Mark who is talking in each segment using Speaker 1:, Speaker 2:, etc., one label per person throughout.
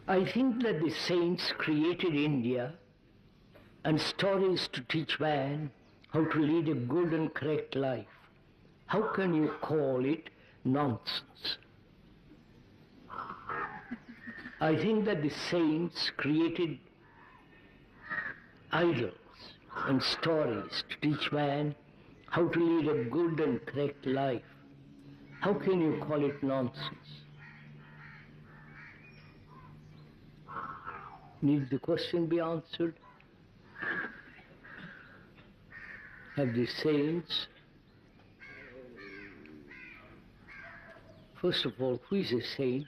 Speaker 1: I think that the saints created India and stories to teach man how to lead a good and correct life. How can you call it nonsense? I think that the saints created idols and stories to teach man how to lead a good and correct life. How can you call it nonsense? Need the question be answered? Have the saints, first of all, who is a saint?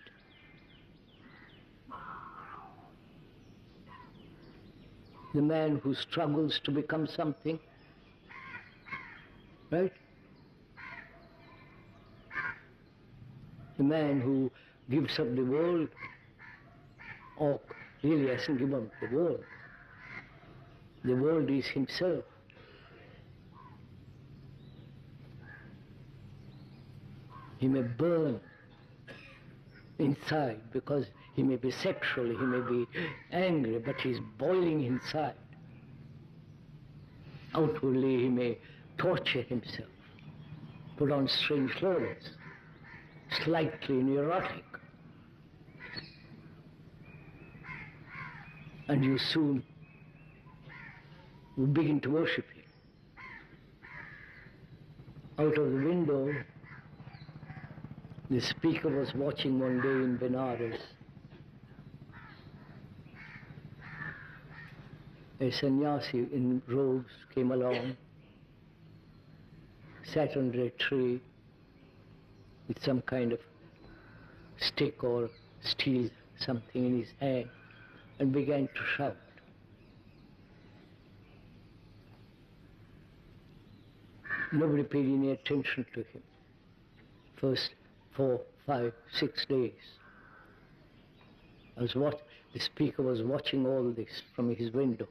Speaker 1: The man who struggles to become something, right? The man who gives up the world, or really hasn't given up the world. The world is himself. He may burn inside because he may be sexual, he may be angry, but he's boiling inside. Outwardly he may torture himself, put on strange clothes, slightly neurotic. And you soon will begin to worship him. Out of the window, the speaker was watching one day in Benares. A sannyasi in robes came along, sat under a tree with some kind of stick or steel, something in his hand, and began to shout. Nobody paid any attention to him. First 4, 5, 6 days. The speaker was watching all this from his window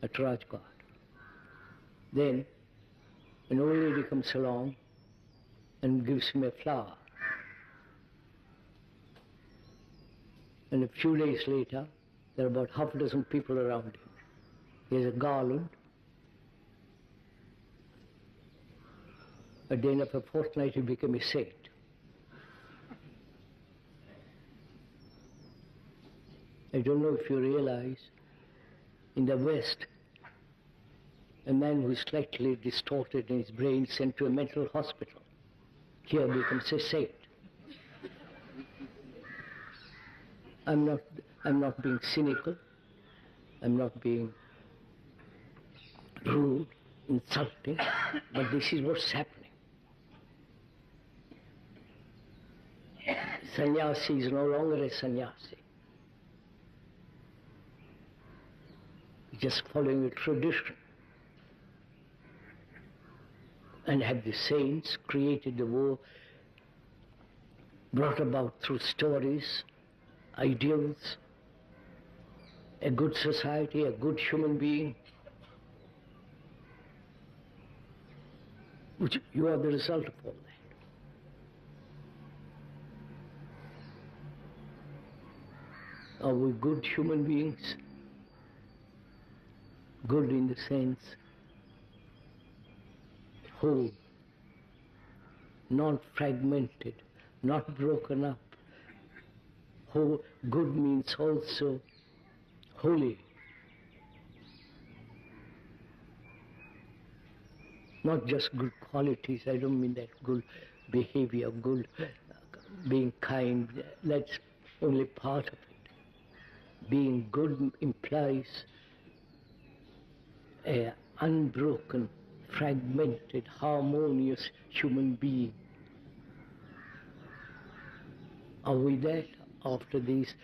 Speaker 1: at Rajghat. Then an old lady comes along and gives him a flower. And a few days later, there are about half a dozen people around him. He has a garland. At the end of a fortnight, he became a saint. I don't know if you realize, in the West, a man who is slightly distorted in his brain sent to a mental hospital, here becomes a saint. I'm not being cynical, I'm not being rude, insulting, but this is what's happening. Sannyasi is no longer a sannyasi. Just following a tradition. And have the saints created the world, brought about through stories, ideals, a good society, a good human being, which you are the result of all that. Are we good human beings? Good in the sense whole, not fragmented, not broken up. Whole, good means also holy. Not just good qualities, I don't mean that good behavior, good being kind, that's only part of it. Being good implies an unbroken, fragmented, harmonious human being. Are we that after these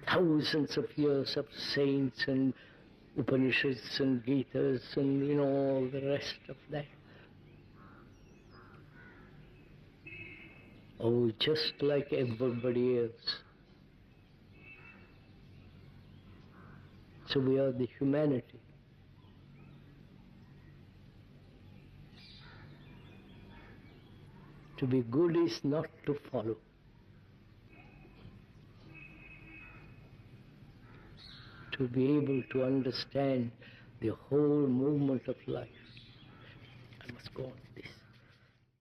Speaker 1: thousands of years of saints and Upanishads and Gitas and all the rest of that? Are we just like everybody else? So we are the humanity. To be good is not to follow. to be able to understand the whole movement of life. I must go on with this.